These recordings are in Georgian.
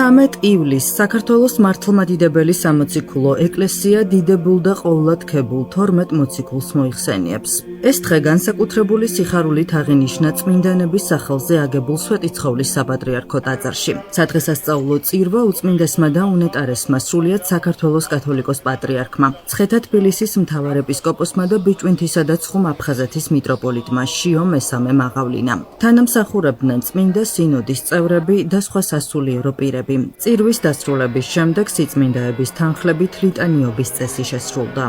13 ივლისს საქართველოს მართლმადიდებელი სამოციქულო ეკლესია დიდებულ და ყოვლადქებულ 12 მოციქულს მოიხსენიებს. ეს დღე განსაკუთრებული სიხარულით აღინიშნა წმინდანების სახელზე აგებულ სვეტიცხოვლის საპატრიარქო ტაძარში. სადღესასწაულო წირვა უწმინდესმა და უნეტარესმა სრულიად საქართველოს კათოლიკოს პატრიარქმა, მცხეთა თბილისის მთავარეპისკოპოსმა და ბიჭვინთისა და ცხუმ აფხაზეთის მიტროპოლიტმა შიო მესამე მაღავლინამ. თანამსახურებდნენ წმინდა სინოდის წევრები და სხვა სასულიერო პირები. წირვის დასრულების შემდეგ სიწმინდაების თანხლებით ლიტანიობის წესი შესრულდა.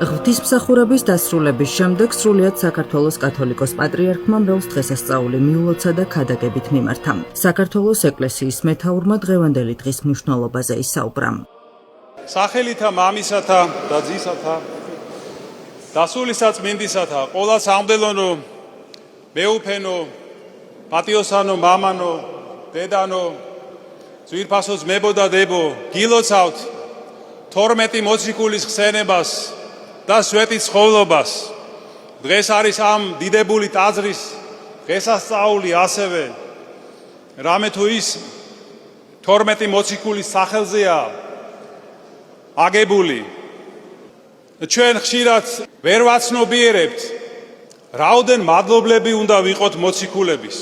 ღვთისმსახურების დასრულების შემდეგ სრულიად საქართველოს კათოლიკოს პატრიარქმა მრევლს დღესასწაული მიულოცა და ქადაგებით მიმართა. საქართველოს ეკლესიის მეთაურმა დღევანდელი დღის მნიშვნელობაზე ისაუბრა. სახელითა მამისათა და ძისათა და სულისა წმინდისათა ყველა სამდელონო მეუფენო პატიოსანო მამანო დედანო ძვირფასო ძმებო და დებო გილოცავთ 12 მოციქულის ხსენებას და სვეტიცხოვლობას. დღეს არის ამ დიდებული ტაძრის დღესასწაული ასევე რამე თუ ის 12 მოციქულის სახელზეა აგებული. ჩვენ ხშირად ვერ ვაცნობიერებთ რაოდენ მადლობლები უნდა ვიყოთ მოციქულების.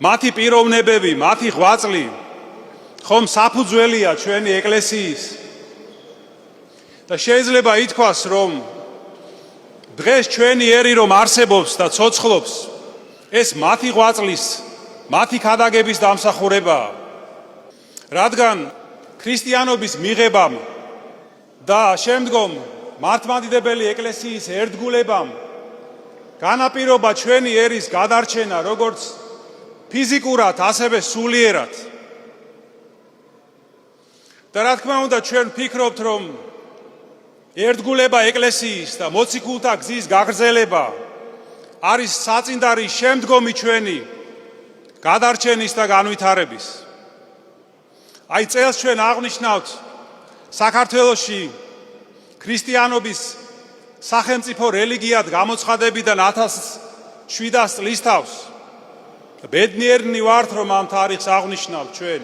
მათი პიროვნებები, მათი ღვაწლი ხომ საფუძველია ჩვენი ეკლესიის და შეიძლება ითქვას, რომ დღეს ჩვენი ერი რომ არსებობს და ცოცხლობს, ეს მათი ღვაწლის, მათი ქადაგების დამსახურებაა. რადგან ქრისტიანობის მიღებამ და შემდგომ მართლმადიდებელი ეკლესიის ერთგულებამ განაპირობა ჩვენი ერის გადარჩენა როგორც ფიზიკურად, ასევე სულიერად. და რა თქმა უნდა ჩვენ ვფიქრობთ, რომ ერთგულება ეკლესიის და მოციქულთა გზის გაგრძელება არის საწინდარი შემდგომი ჩვენი გადარჩენის და განვითარების. აი წელს ჩვენ აღნიშნავთ საქართველოში ქრისტიანობის სახელმწიფო რელიგიად გამოცხადებიდან 1700 წლის თავს. ბედნიერნი ვართ, რომ ამ თარიღს აღნიშნავთ ჩვენ.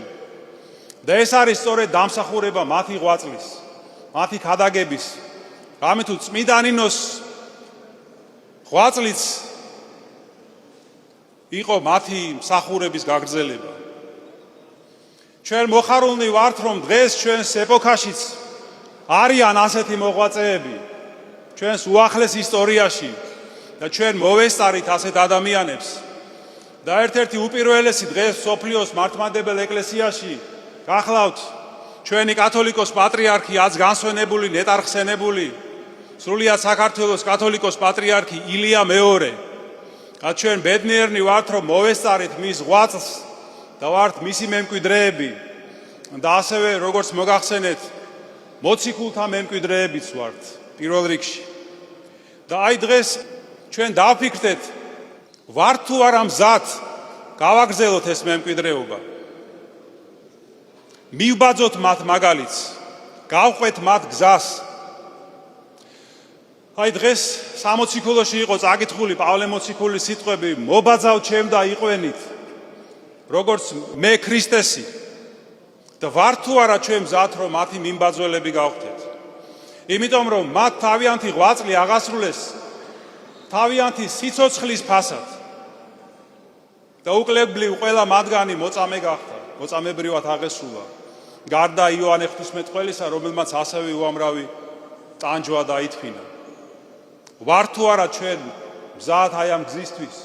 და ეს არის სწორედ დამსახურება მათი ღვაწლის, მათი ქადაგების, რამე თუ წმინდა ნინოს ღვაწლიც იყო მათი მსახურების გაგრძელება. ჩვენ მოხარულნი ვართ, რომ დღეს ჩვენს ეპოქაშიც არიან ასეთი მოღვაწეები ჩვენს უახლეს ისტორიაში და ჩვენ მოვესწარით ასეთ ადამიანებს. და ერთ-ერთი უპირველესი დღეს სოფლიოს მართლმადიდებელ ეკლესიაში გახლავთ ჩვენი კათოლიკოს პატრიარქი, აც განსვენებული, ნეტარხსენებული, სრულიად საქართველოს კათოლიკოს პატრიარქი ილია მეორე. ჩვენ ბედნიერნი ვართ, რომ მოვესწარით მის ღვაწლს და ვართ მისი მემკვიდრეები. და ასევე როგორც მოგახსენეთ, მოციქულთა მემკვიდრეებიც ვართ პირველ რიგში. და აი დღეს ჩვენ დავფიქრდეთ, ვართ თუ არა მზად გავაგრძელოთ ეს მემკვიდრეობა. მივბაძოთ მათ მაგალითს, გავყვეთ მათ გზას. აი დღეს სამოციქულოში იყო წაკითხული პავლე მოციქულის სიტყვები, მობაძავ ჩემ და იყვენით, როგორც მე ქრისტესი. და ვართ თუ არა ჩვენ მზად, რომ მათი მიმბაძველები გავხდეთ. იმიტომ რომ მათ თავიანთი ღვაწლი აღასრულეს თავიანთი სიცოცხლის ფასად. და უკლებლივ ყველა მათგანი მოწამე გახდა, მოწამებრივად აღესრულა. გარდა იოანე ღვთისმეტყველისა, რომელმაც ასევე უამრავი ტანჯვა დაითმინა. ვართ თუ არა ჩვენ მზად აი ამ გზისთვის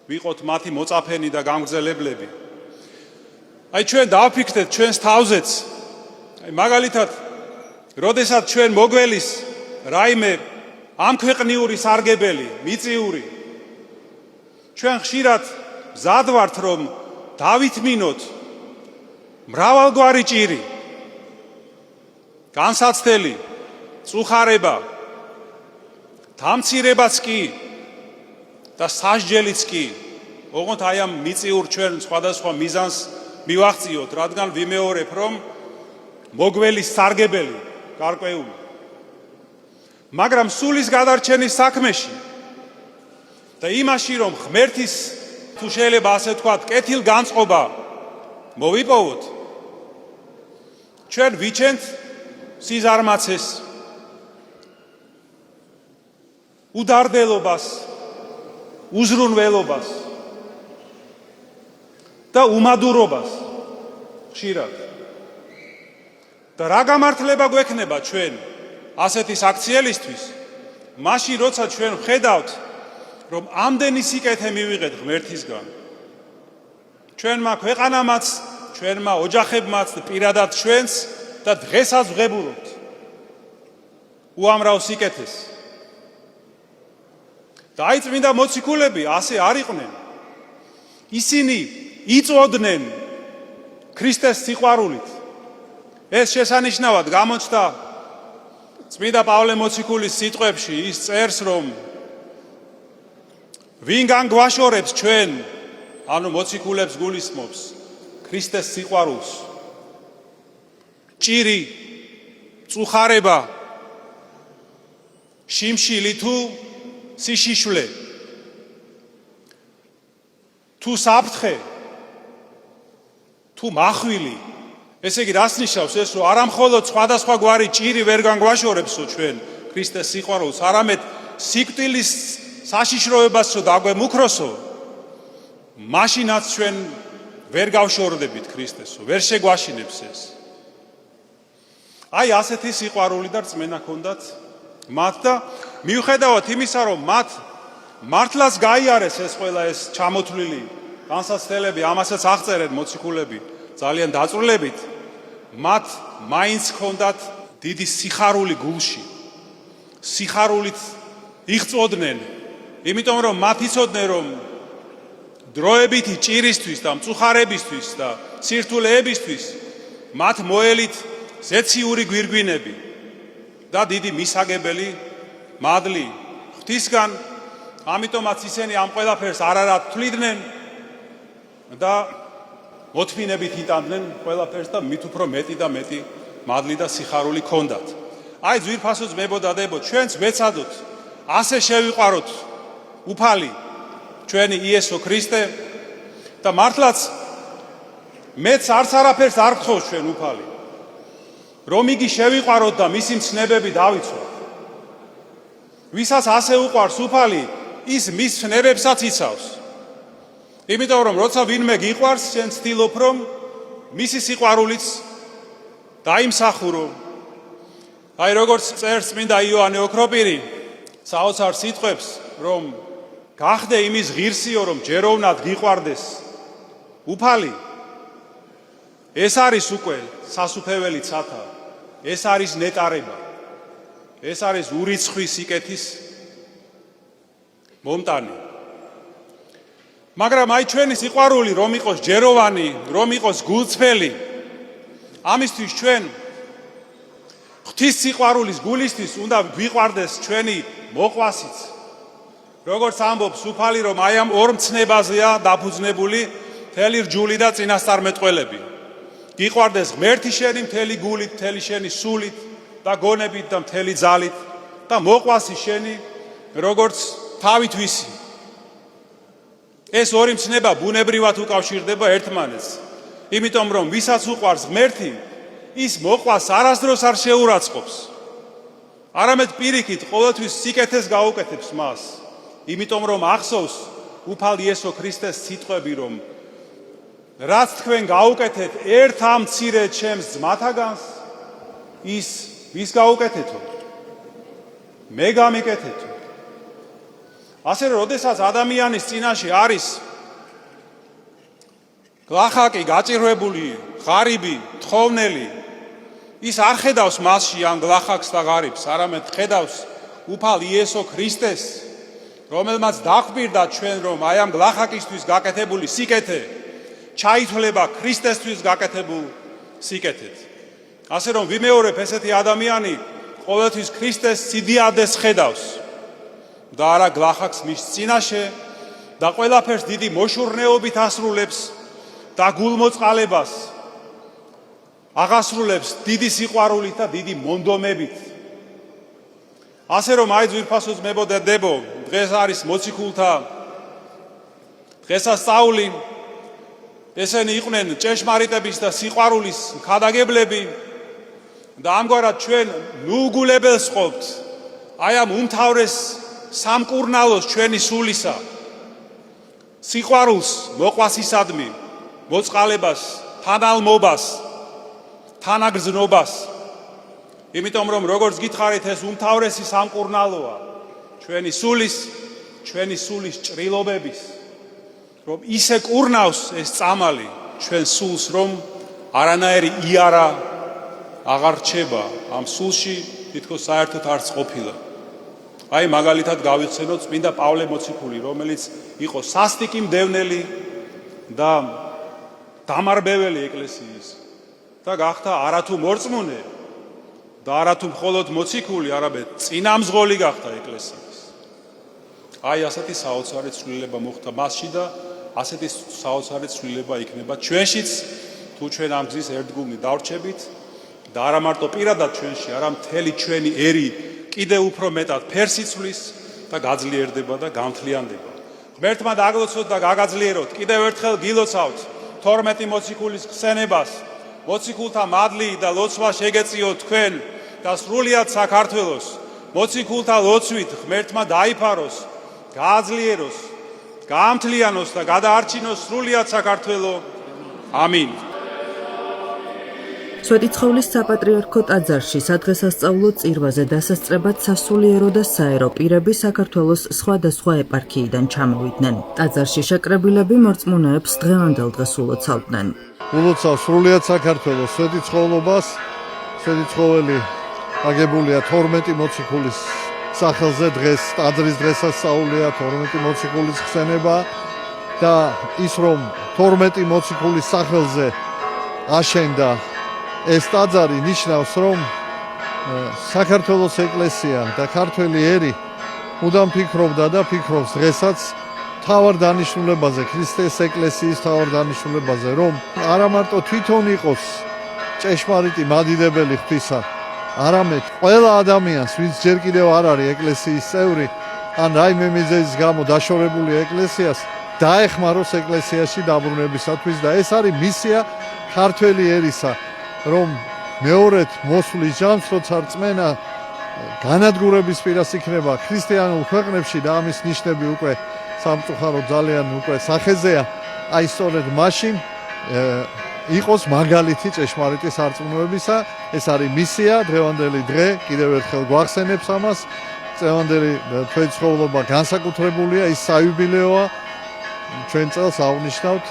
ვიყოთ მათი მოწაფენი და გამგზელებლები. აი ჩვენ დავფიქრდეთ ჩვენს თავზეც. აი მაგალითად, როდესაც ჩვენ მოგველის რაიმე ამ ქვეყნიური სარგებელი, მიწიური, ჩვენ ხშირად მზად ვართ, რომ დავითმინოთ მრავალგვარი ჭირი, განსაცდელი, წუხარება, დამცირებაც კი და სასჯელიც კი. ოღონდ აი ამ მიწიურ ჩვენ სხვადასხვა მიზანს მივახციოთ, რადგან ვიმეორებ, რომ მოგველის სარგებელი გარკვეული. მაგრამ სულის გადარჩენის საქმეში და იმაში, რომ ღმერთის თუ შეიძლება ასე ვთქვათ, კეთილგანწყობა მოვიპოვოთ, ჩვენ ვიჩენთ სიზარმაცეს, უდარდელობას, უზრუნველობას და უმადურობას ხშირად. და რა გამართლება გვექნება ჩვენ ასეთი საქციელისთვის, მაშინ როცა ჩვენ ვხედავთ, რომ ამდენი სიკეთე მივიღეთ ღმერთისგან, ჩვენმა ქვეყანამაც, ჩვენმა ოჯახებმაც და პირადად ჩვენს და დღესაც ვღებულობთ უამრავ სიკეთეს. და აი წმინდა მოციქულები ასე არ იყვნენ. ისინი იწოდნენ ქრისტეს სიყვარულით. ეს შესანიშნავად გამოჩნდა წმინდა პავლე მოციქულის სიტყვებში. ის წერს, რომ ვინგან გვაშორებს ჩვენ, ანუ მოციქულებს გულისხმობს ქრისტეს სიყვარულს, ჭირი, წუხარება, შიმშილი თუ სიშიშვლე, თუ საფრთხე, თუ მახვილი. ესე იგი, რას ნიშნავს ეს, რომ არა მხოლოდ სხვადასხვა გვარი ჭირი ვერ განგვაშორებსო ჩვენ ქრისტეს სიყვარულს, არამედ სიკვდილის საშიშროებას რო დაგვემუქროსო, მაშინაც ჩვენ ვერ გავშორდებით ქრისტესო, ვერ შეგვაშინებს ეს. აი ასეთი სიყვარული და რწმენა ჰქონდათ მათ და მიუხედავად იმისა, რომ მათ მართლაც გაიარეს ეს ყველა ეს ჩამოთვლილი განსაცდელები, ამასაც აღწერენ მოციქულები ძალიან დაწვრილებით, მათ მაინც ჰქონდათ დიდი სიხარული გულში. სიხარულით იღწოდნენ, იმიტომ რომ მათ იცოდნენ, რომ დროებითი ჭირისთვის და მწუხარებისთვის და სირთულეებისთვის მათ მოელით ზეციური გვირგვინები და დიდი მისაგებელი მადლი ღვთისგან. ამიტომაც ისინი ამ ყველაფერს არარად თვლიდნენ და მოთმინებით იტანდნენ ყველაფერს და მით უფრო მეტი და მეტი მადლი და სიხარული ჰქონდათ. აი ძვირფასო ძმებო და დებო, ჩვენც ვეცადოთ ასე შევიყვაროთ უფალი ჩვენი იესო ქრისტე და მართლაც მეც არც არაფერს არ გთხოვს ჩვენ უფალი, რომ იგი შევიყვაროთ და მისი მცნებები დავიცვათ. ვისაც ასე უყვარს უფალი, ის მის მცნებებსაც იცავს. იმიტომ რომ როცა ვინმე გიყვარს, შენ ცდილობ, რომ მისი სიყვარულიც დაიმსახურო. აი როგორც წერს წმინდა იოანე ოქროპირი საოცარ სიტყვებს, რომ გახდე იმის ღირსიო, რომ ჯეროვნად გიყვარდეს უფალი. ეს არის უკვე სასუფეველი ცათა, ეს არის ნეტარება, ეს არის ურიცხვი სიკეთის მომტანი. მაგრამ აი ჩვენი სიყვარული რომ იყოს ჯეროვანი, რომ იყოს გულწრფელი, ამისთვის ჩვენ ღვთის სიყვარულის გულისთვის უნდა გვიყვარდეს ჩვენი მოყვასიც. როგორც ამბობს უფალი, რომ აი ამ ორ მცნებაზეა დაფუძნებული მთელი რჯული და წინასწარმეტყველები. გიყვარდეს ღმერთი შენი მთელი გულით, მთელი შენი სულით და გონებით და მთელი ძალით და მოყვასი შენი როგორც თავით ვისი. ეს ორი მცნება ბუნებრივად უკავშირდება ერთმანეთს. იმიტომ რომ ვისაც უყვარს ღმერთი, ის მოყვას არასდროს არ შეურაცხყოფს. არამედ პირიქით ყოველთვის სიკეთეს გაუკეთებს მას. იმიტომ რომ ახსოვს უფალ იესო ქრისტეს სიტყვები, რომ რაც თქვენ გაუკეთეთ ერთ ამ მცირე ჩემს ძმათაგანს, ის ვის გაუკეთეთო? მე გამიკეთეთო. ასე რომ, როდესაც ადამიანის წინაშე არის გლახაკი, გაჭირვებული, ღარიბი, თხოვნელი, ის არ ხედავს მასში ამ გლახაკს და ღარიბს, არამედ ხედავს უფალ იესო ქრისტეს, რომელმაც დაგვირდა ჩვენ, რომ აი ამ გლახაკისთვის გაკეთებული სიკეთე ჩაითვლება ქრისტესთვის გაკეთებულ სიკეთეთ. ასე რომ ვიმეორებ, ესეთი ადამიანი ყოველთვის ქრისტეს სიდიადეს ხედავს და არა გლახაკს მის წინაშე და ყველაფერს დიდი მოშურნეობით ასრულებს და გულმოწყალებას აღასრულებს დიდი სიყვარულით და დიდი მონდომებით. ასე რომ აი ძვირფასო ძმებო და დებო, დღეს არის მოციქულთა დღესასწაული. ესენი იყვნენ ჭეშმარიტების და სიყვარულის ქადაგებლები და ამგვარად ჩვენ ნუგულებელს ყოფთ აი ამ უმთავრეს სამკურნალოს ჩვენი სულისა სიყვარულს მოყვასისადმი, მოწყალებას, თანალმობას, თანაგრძნობას. იმიტომ რომ როგორც გითხარით ეს უმთავრესი სამკურნალოა ჩვენი სულის ჭრილობების, რომ ისე კურნავს ეს წამალი ჩვენ სულს, რომ არანაირი იარა აღარ რჩება ამ სულში, თითქოს საერთოდ არც ყოფილა. აი მაგალითად გავიხსენოთ წმინდა პავლე მოციქული, რომელიც იყო სასტიკი მდევნელი და დამარბეველი ეკლესიის და გახდა არათუ მორწმუნე და არათუ მხოლოდ მოციქული, არამედ წინამძღოლი გახდა ეკლესიის. აი ასეთი საოცარი ცვლილება მოხდა მასში და ასეთი საოცარი ცვლილება იქნება ჩვენშიც, თუ ჩვენ ამ გზის ერთგულნი დავრჩებით და არა მარტო პირადად ჩვენში, არა მთელი ჩვენი ერი კიდევ უფრო მეტად ფერს იცვლის და გაძლიერდება და გამთლიანდება. ღმერთმა დაგლოცოთ და გაგაძლიეროთ. კიდევ ერთხელ გილოცავთ 12 მოციქულის ხსენებას. მოციქულთა მადლი და ლოცვა შეგეწიოთ თქვენ და სრულიად საქართველოს მოციქულთა ლოცვით ღმერთმა დაიფაროს, გააძლიეროს, გაამთლიანოს და გადაარჩინოს სრულიად საქართველო. ამინ. სვეტიცხოვლის საპატრიარქო ტაძარში სადღესასწაულო წირვაზე დასასწრებად სასულიერო და საერო პირები საქართველოს სხვადასხვა ეპარქიიდან ჩამოვიდნენ. ტაძარში შეკრებილები მორწმუნეებს დღევანდელ დღეს ულოცავდნენ. ულოცავ სრულიად საქართველოს სვეტიცხოვლობას. სვეტიცხოველი აგებულია 12 მოციქულის სახელზე, დღეს ტაძრის დღესასწაულია, 12 მოციქულის ხსენება და ის რომ 12 მოციქულის სახელზე აშენდა ეს ტაძარი, ნიშნავს რომ საქართველოს ეკლესია და ქართველი ერი მუდამ ფიქრობდა და ფიქრობს დღესაც თავარ დანიშნულებაზე, ქრისტეს ეკლესიის თავარ დანიშნულებაზე, რომ არა მარტო თვითონ იყოს ჭეშმარიტი მადიდებელი ღვთისა, არამედ ყველა ადამიანს, ვინც ჯერ კიდევ არ არის ეკლესიის წევრი, ან რაიმე მიზეზის გამო დაშორებული ეკლესიას, დაეხმაროს ეკლესიაში დაბრუნებისათვის და ეს არის მისია ქართველი ერისა, რომ მეორედ მოსვლის ჯამს, როცა რწმენა განადგურების პირას იქნება ქრისტიანულ ქვეყნებში და ამის ნიშნები უკვე სამწუხაროდ ძალიან უკვე სახეზეა, აი სწორედ მაშინ იყოს მაგალითი ჭეშმარიტი სარწმუნოებისა. ეს არის მისია, დღევანდელი დღე კიდევ ერთხელ გვახსენებს ამას. წლევანდელი თვეცხოვლობა განსაკუთრებულია, ის საიუბილეოა. ჩვენ წელს აღნიშნავთ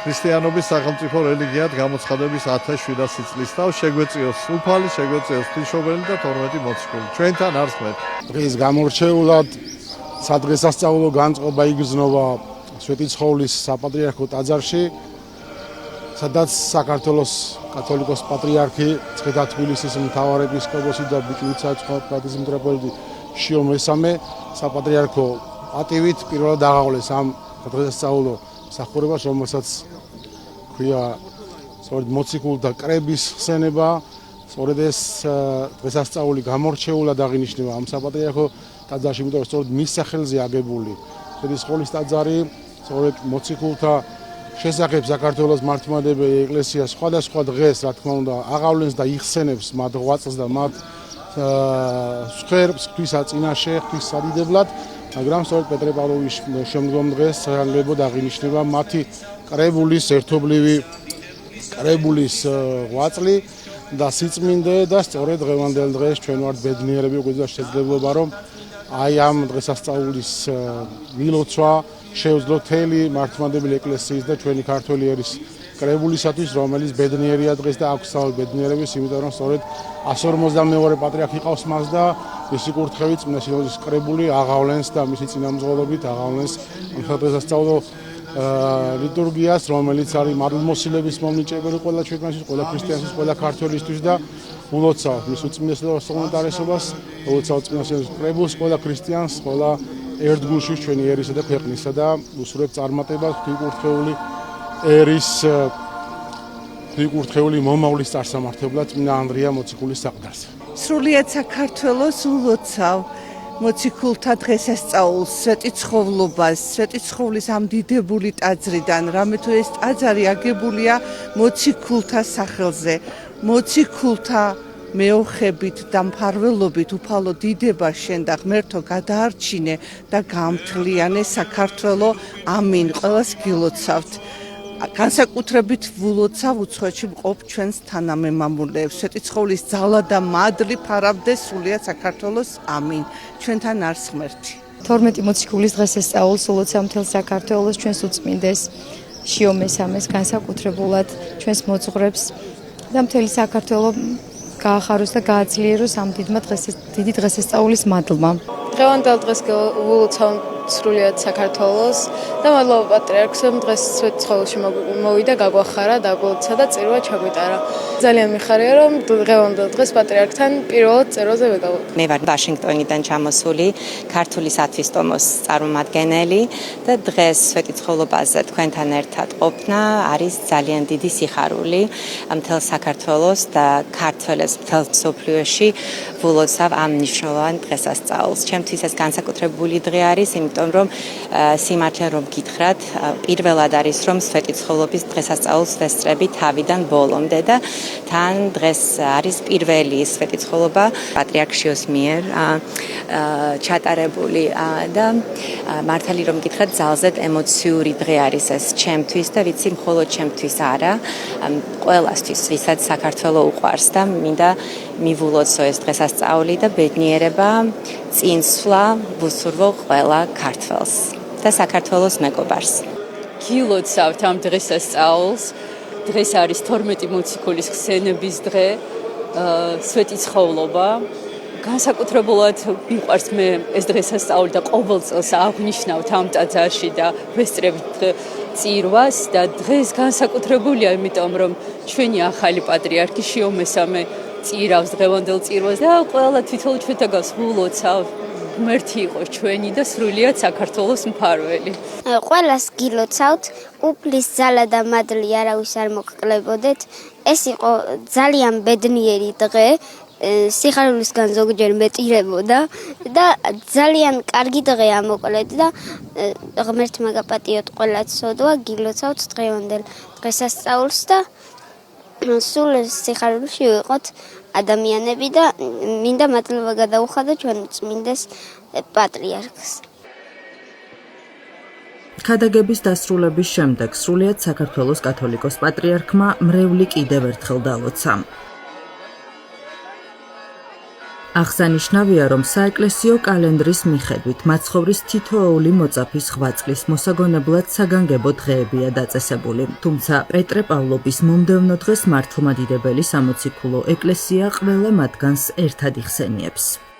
ქრისტიანობის სახელმწიფო რელიგიად გამოცხადების 1700 წლის თავს. შეგვეწიოს უფალი, შეგვეწიოს ღვთისმშობელი და 12 მოციქული. ჩვენთან არს ღმერთ. დღეს გამორჩეულად სადღესასწაულო განწყობა იგრძნობა სვეტიცხოვლის საპატრიარქო ტაძარში, სადაც საქართველოს კათოლიკოს პატრიარქი ცხედა თბილისის მთავარეპისკოპოსი და ბიჭვიცაცხოპატის მიტროპოლიტი შიო მესამე საპატრიარქო პატივით პირველად აღავლეს ამ დღესასწაულო მსახურებას, რომელსაც ქვია სწორედ მოციქულთა კრების ხსენება. სწორედ ეს დღესასწაული გამორჩეულად აღინიშნება ამ საპატრიარქო ტაძარში, იმიტომ რომ სწორედ მის სახელზე აგებული სვეტიცხოვლის ტაძარი სწორედ მოციქულთა შესახებ საქართველოს მართლმადიდებელი ეკლესია სხვადასხვა დღეს, რა თქმა უნდა, აღავლენს და იხსენებს მათ ღვაწლს და მათ სხერბს ღვთისა წინაშე, ღვთის სადიდებლად, მაგრამ სწორედ პეტრე პავლოვის შემდგომ დღეს საგანგებოდ აღინიშნება მათი კრებულის ერთობლივი კრებულის ღვაწლი და სიწმინდე და სწორედ დღევანდელ დღეს ჩვენ ვართ ბედნიერები, გვეძლო შესაძლებლობა, რომ აი ამ დღესასწაულის მილოცვა შეუძლო მთელი მართლმადიდებელი ეკლესიის და ჩვენი ქართველი ერის კრებულისათვის, რომელიც ბედნიერია დღეს და აქვს თავი ბედნიერების, იმიტომ რომ სწორედ 152 პატრიარქი ყავს მას და მისი კურთხევით წმინდა სინოდის კრებული აღავლენს და მისი წინამძღოლობით აღავლენს ამ დღესასწაულო ლიტურგიას, რომელიც არის მადლმოსილების მომნიჭებელი ყველა ჩვენთვის, ყველა ქრისტიანისთვის, ყველა ქართველისთვის და ულოცავ მის უწმინდესობას, სულმეტარესობას, ულოცავ წმინდა სინოდის კრებულს, ყველა ქრისტიანს, ყველა ერთგულში ჩვენი ერისა და ქვეყნისა და უსურვებ წარმატებას ღვთისმურთლეული ერის ღვთისმურთლეული მომავლის წარსამართებლად წმინდა ანდრია მოციქულის საყდარზე. სრულიად საქართველოს ულოცავ მოციქულთა დღესასწაულს, სვეტიცხოვლობას, სვეტიცხოვლის ამ დიდებული ტაძრიდან, რამე თუ ეს ტაძარი აგებულია მოციქულთა სახელზე, მოციქულთა მეოხებით და მფარველობით უფალო დიდება შენ და ღმერთო გადაარჩინე და გამთლიანე საქართველო, ამინ. ყველას გილოცავთ. განსაკუთრებით ვულოცავ უცხოეთში მყოფ ჩვენს თანამემამულეებს. სვეტიცხოვლის ძალა და მადლი ფარავდეს სრულიად საქართველოს, ამინ. ჩვენთან არს ღმერთი. 12 მოციქულის დღესასწაულს ულოცავ მთელ საქართველოს, ჩვენს უწმინდეს შიო მესამეს, განსაკუთრებულად ჩვენს მოძღვრებს და მთელი საქართველო გაახაროს და გააძლიეროს ამ დიდი დღესასწაულის მადლმა. დღევანდელ დღეს ვულოცავ სრულიად საქართველოს და მადლობა პატრიარქს, რომ დღეს სვეტიცხოველში მოვიდა, გაგვახარა, დაგვეცა და წირვა ჩაგვიტარა. ძალიან მიხარია, რომ დღევანდელ დღეს პატრიარქთან პირველად წეროზე ვეგავოთ. მე ვარ ვაშინგტონიდან ჩამოსული ქართული სათვისტომოს წარმომადგენელი და დღეს სვეტიცხოვლობაზე თქვენთან ერთად ყოფნა არის ძალიან დიდი სიხარული მთელ საქართველოს და ქართველებს მთელ მსოფლიოში ვულოცავ ამ მნიშვნელოვან დღესასწაულს. ჩემთვის ეს განსაკუთრებული დღე არის, იმიტომ რომ სიმართლე რომ გითხრათ, პირველად არის რომ სვეტიცხოვლობის დღესასწაულს ვესწრები თავიდან ბოლომდე და თან დღეს არის პირველი სვეტიცხოვლობა პატრიარქ შიოს მიერ ჩატარებული და მართალი რომ გითხრათ, ძალზედ ემოციური დღე არის ეს ჩემთვის და ვიცი მხოლოდ ჩემთვის არა, ყველასთვის, ვისაც საქართველო უყვარს და მინდა მივულოცო ეს დღესასწაული და ბედნიერება წინსვლა ვუსურვო ყველა ქართველს და საქართველოს მეგობარს. გილოცავთ ამ დღესასწაულს. დღეს არის 12 მოციქულის ხსენების დღე, სვეტიცხოვლობა. განსაკუთრებულად მიყვარს მე ეს დღესასწაული და ყოველ წელს აღნიშნავთ ამ ტაძარში და ვესწრებით წირვას და დღეს განსაკუთრებულია, იმიტომ რომ ჩვენი ახალი პატრიარქი შიო მესამე წირავს დღევანდელ წირვას და ყველა თვითონ ჩვენთაგავს ვულოცავ. ღმერთი იყოს ჩვენი და სრულიად საქართველოს მფარველი. ყველას გილოცავთ, უფლის ძალა და მადლი არავის არ მოგკლებოდეთ. ეს იყო ძალიან ბედნიერი დღე, სიხარულისგან ზოგჯერ მეტირებოდა და ძალიან კარგი დღეა მოკლედ და ღმერთმა გაპატიოთ ყველა ცოდვა, გილოცავთ დღევანდელ დღესასწაულს და სულ სიხარულში ვიყოთ ადამიანები და მინდა მადლობა გადაუხადო ჩვენ წმინდეს პატრიარქს. ქადაგების დასრულების შემდეგ სრულიად საქართველოს კათოლიკოს პატრიარქმა მრევლი კიდევ ერთხელ დალოცა. აღსანიშნავია, რომ საეკლესიო კალენდრის მიხედვით მაცხოვრის თითოეული მოწაფის ღვაწლის მოსაგონებლად საგანგებო დღეებია დაწესებული. თუმცა პეტრე პავლობის მომდევნო დღეს მართლმადიდებელი სამოციქულო ეკლესია ყველა მათგანს ერთად იხსენიებს.